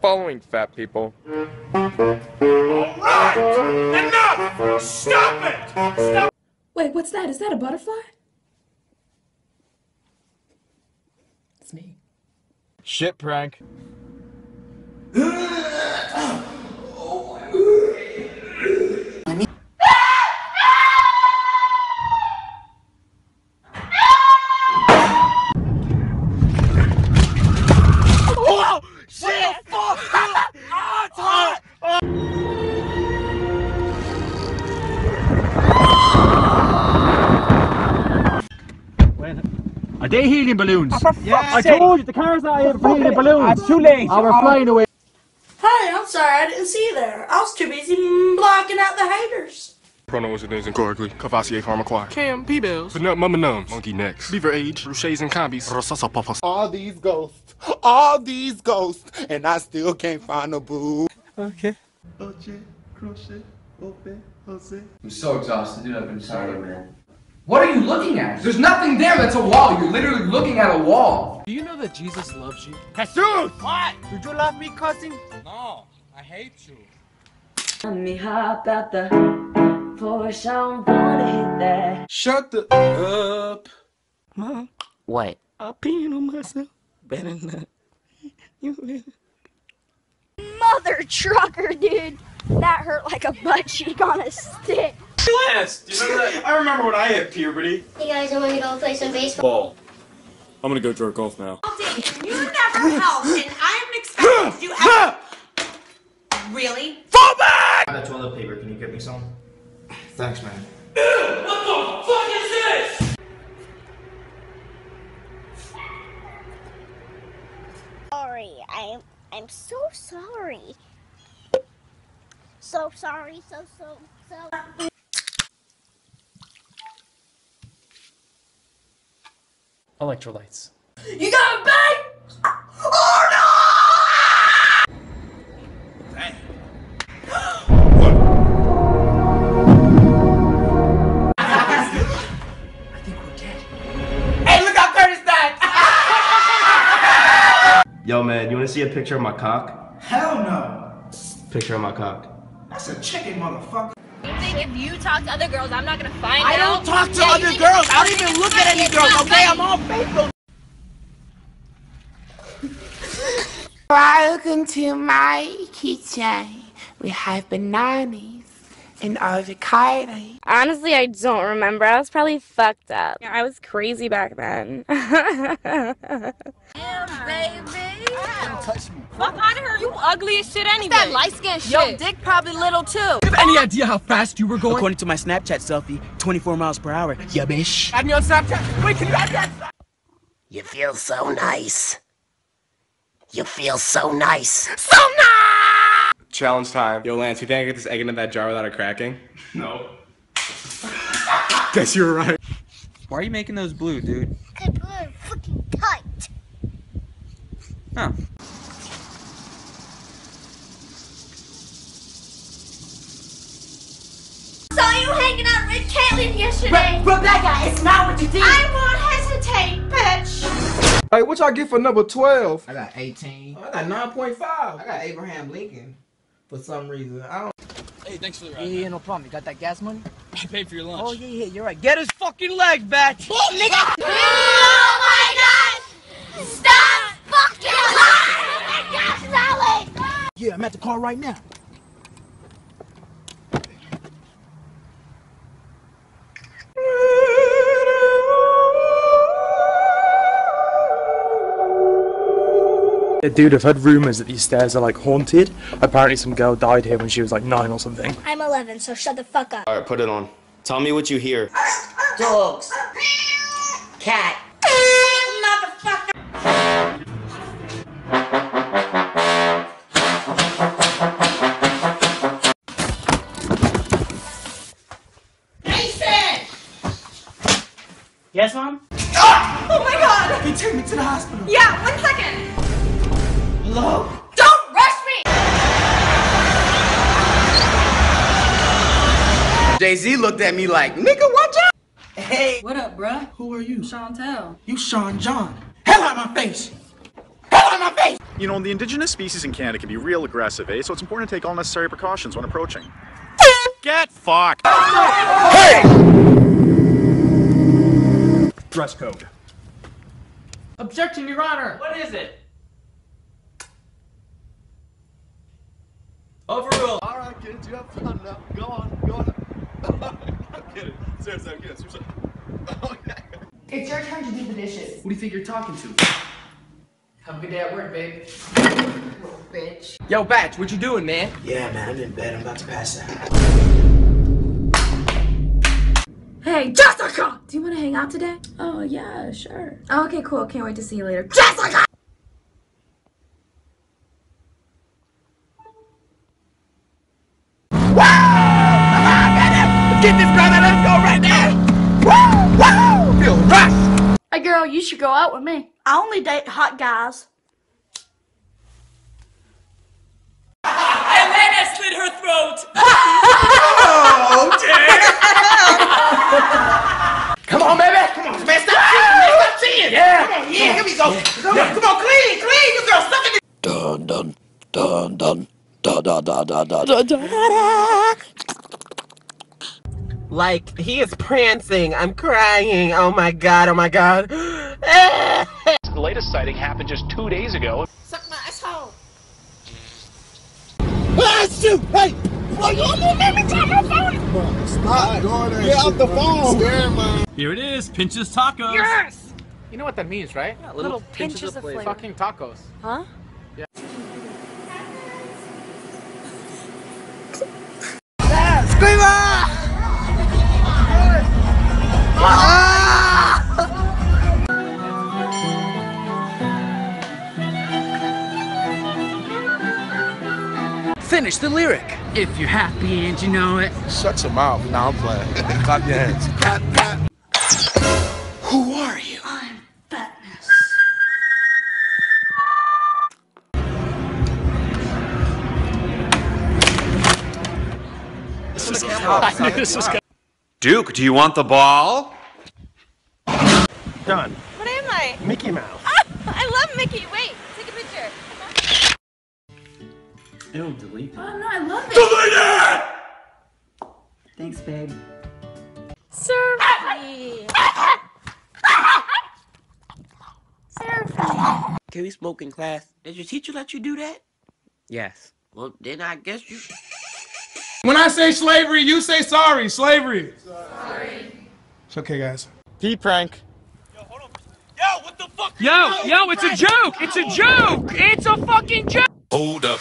following, fat people. Alright! Enough! Stop it! Stop! Wait, what's that? Is that a butterfly? It's me. Shit prank. Whoa! Shit! Fuck! Oh, it's hot! Are they helium balloons? Yeah, I told you the car's not here for helium balloons. It's too late. Oh, we're flying away. Hey, I'm sorry, I didn't see you there. I was too busy blocking out the haters. Pronouns and names incorrectly. Cavassier Pharmaquire. Cam, P-Bells. But Mama Nums. Monkey Necks. Beaver Age. Ruches and Combis. Rosasa Papas. All these ghosts, and I still can't find a boo. Okay. I'm so exhausted, dude. I've been tired, man. What are you looking at? There's nothing there. That's a wall. You're literally looking at a wall. Do you know that Jesus loves you? Jesus! What? Did you love me, cousin? No, I hate you. Let me hop out the Porsche, I don't wanna hit that. Shut the up. Mom, What? I'm peeing on myself. Better not. You will. Mother trucker, dude. That hurt like a butt cheek on a stick. Lance, do you remember that? I remember when I hit puberty. You guys want to go play some baseball? Ball. I'm gonna go throw golf now. You never help, and I'm expecting to do everything. Really? Fall back! I got toilet paper. Can you get me some? Thanks, man. What the fuck is this? Sorry, I'm so sorry. So sorry, so. Electrolytes. You got a bang? Oh no! Dang. I think we're dead. Hey, look how Curtis died! Yo, man, you wanna see a picture of my cock? Hell no! Picture of my cock. That's a chicken, motherfucker. You think if you talk to other girls, I'm not gonna find I don't talk to other girls. I don't even look at any girls, okay? I'm on Facebook. Welcome to my kitchen. We have bananas and avocado. Honestly, I don't remember. I was probably fucked up. Yeah, I was crazy back then. Yeah, baby. Don't touch me. Fuck out of her. You ugly as shit anyway. That light skin shit. Yo, dick probably little too. You have any idea how fast you were going? According to my Snapchat selfie, 24 miles per hour. Yeah, bitch. Add me on Snapchat. Wait, can you add me on Snapchat? You feel so nice. You feel so nice. Challenge time. Yo, Lance, you think I get this egg into that jar without it cracking? No. Guess you were right. Why are you making those blue, dude? Cause we're fucking tight. Oh. Saw you hanging out with Caitlin yesterday. Rebecca, it's not what you think. I won't hesitate, bitch. Hey, what y'all get for number 12? I got 18. I got 9.5. I got Abraham Lincoln. For some reason, I don't. Hey, thanks for the ride. Yeah, no problem. You got that gas money? I paid for your lunch. Oh, yeah, you're right. Get his fucking leg back! Oh my god! Stop fucking lying! Oh my gosh, Sally! Yeah, I'm at the car right now. Dude, I've heard rumors that these stairs are like haunted. Apparently some girl died here when she was like 9 or something. I'm 11, so shut the fuck up. Alright, put it on. Tell me what you hear. Dogs. Cat. Motherfucker. Mason! Yes, Mom? Oh my god! He took me to the hospital. Yeah, 1 second. Hello? Don't rush me! Jay-Z looked at me like, nigga, watch out! Hey. What up, bruh? Who are you? Chantel. You Sean John. Hell out my face! Hell out my face! You know, the indigenous species in Canada can be real aggressive, eh? So it's important to take all necessary precautions when approaching. Get fucked! Hey! Dress code. Objection, Your Honor. What is it? Overruled. All right, kids, you have fun now. Go on. I'm kidding. Seriously, I'm kidding. Seriously. Okay. It's your turn to do the dishes. Who do you think you're talking to? Have a good day at work, babe. Little bitch. Yo, Batch, what you doing, man? Yeah, man, I'm in bed. I'm about to pass out. Hey, Jessica! Do you want to hang out today? Oh, yeah, sure. Oh, okay, cool. Can't wait to see you later. Jessica! Get this brother, let's go right now! Woo! Feel rush! Hey girl, you should go out with me. I only date hot guys. And then I slit her throat! Oh, damn! Come on, baby! Come on, man, stop cheating, man! Stop cheating! Yeah! Come on, yeah, here we go! Come on, clean! You girl, suck it! Dun dun dun dun dun dun dun dun dun dun. Like, he is prancing. I'm crying. Oh my god, oh my god. The latest sighting happened just 2 days ago. Suck my asshole. Ah, shoot! Hey! Well, you almost made me drop my phone! Stop doing that. Get off the phone! Scared, man. Here it is, Pinch's Tacos. Yes! You know what that means, right? Yeah, little pinches of flavor. Fucking tacos. Huh? Yeah. Screamer! Finish the lyric. If you're happy and you know it. Shut your mouth. Now I'm playing. Clap your hands. Clap, clap. Who are you? I'm fatness. Duke, do you want the ball? Done. What am I? Mickey Mouse. I love Mickey. Wait, take a picture. Ew, delete. Oh, no, I love it. Delete it! Thanks, babe. Serve me. Serve me. Can we smoke in class? Did your teacher let you do that? Yes. Well, then I guess you. When I say slavery, you say sorry. Slavery. Sorry. It's okay, guys. P-prank. Yo, it's a joke. It's a joke. It's a fucking joke. Hold up.